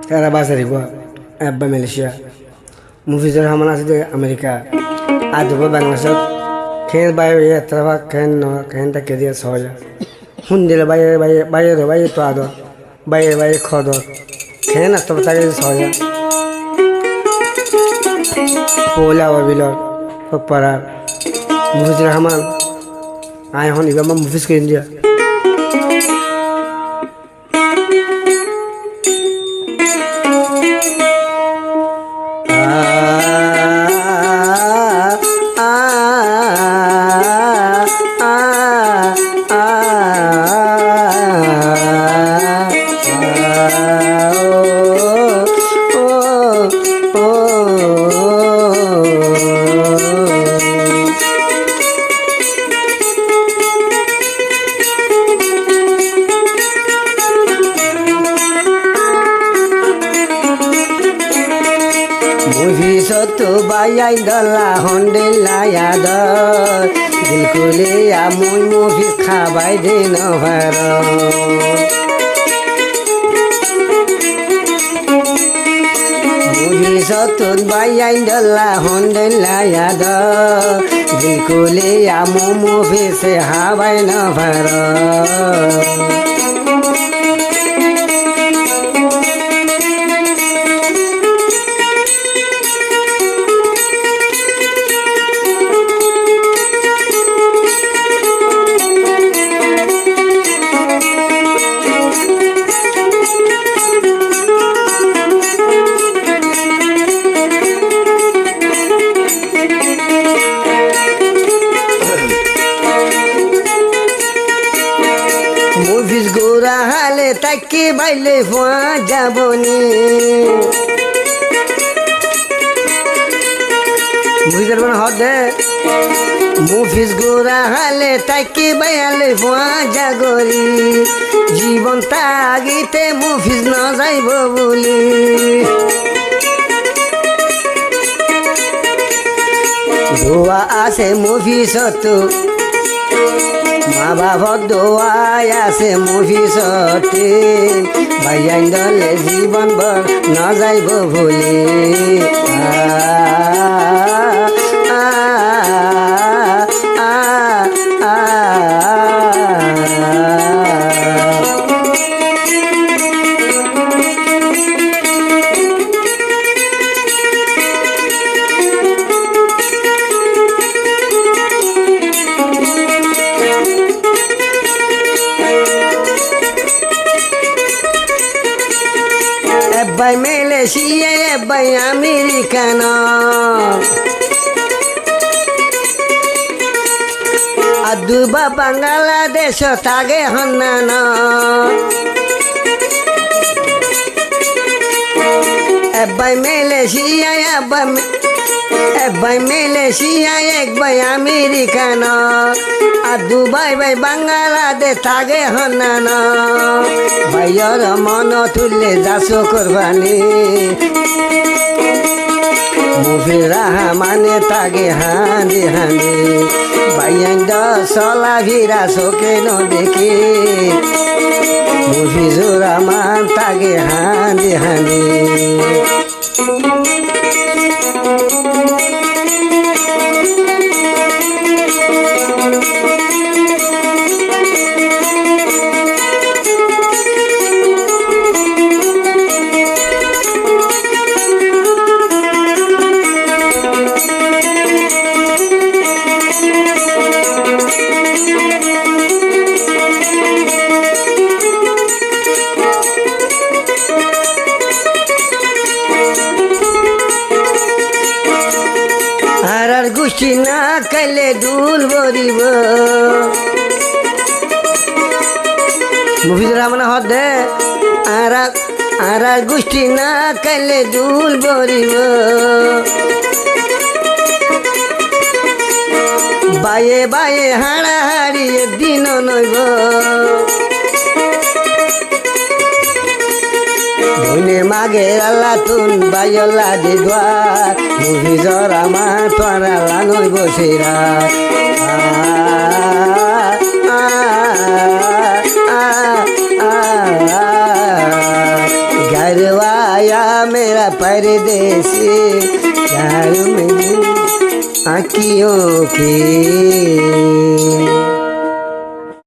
এরা বাজারে গো আব্বা মালয়েশিয়া মুফিজুর রহমান আছে আমেরিকা আর দুবো বাংলাদেশত খেন বাইরে এত্রা খেন তাকে দিয়ে সহজ শুন দিলে বাইরে তো আদর বাইরে খদর খেন আসতে তাকে সহজ পোলা বিলর পাড়ার মুফিজুর রহমান আয় এখন এবার মুফিজ করে দিয়া Mufisotu bayai dola hondela yado dilkule ya muy mufis khabai dino varo Mufisotu bayai dola hondela yado dilkule ya muy mufis khabai no varo Mufiz গোরা হালে তাকে বাইলে ফুয়া যাবনি মুফিজের মানে হদে মুফিজ গোরা হালে তাকে বাইলে ফুয়া জাগরি জীবন তাগিতে মুফিজ ন যাইব বলি দোয়া আছে মুফিজত মা বাবার দোয়াই আছে মুফিসতে ভাইয়ান দলে জীবন ভর না যাইব ভুলে Ebay Malaysia, ebay Americano Aduba Bangladesh, tage honnano Ebay Malaysia, ebay Malaysia, ebay Americano Dubai by Bangladesh, tage honnano ভাইয়ার মন তুললে যাসো কোরবানি মুফিজ রহমানে তাগে হাঁদি হাঁদি ভাইয়ান চলা ভিরা চোখে দেখি মুফিজুর রহমান তাগে হাঁদি হাঁদি গুষ্টি না কাইলে দুল ভরিব মুফিজুর রহমান হদে আর গুষ্টি না কাইলে দুল ভরিব বায়ে বায়ে হাড়াহাড়ি একদিন নইব মনে মাগের আল্লাহ তুন বাইলা দিদা মুফিজুর রহমান তোরা লানই বসিরা গারওয়া परदेसी प्यार में आँखियों की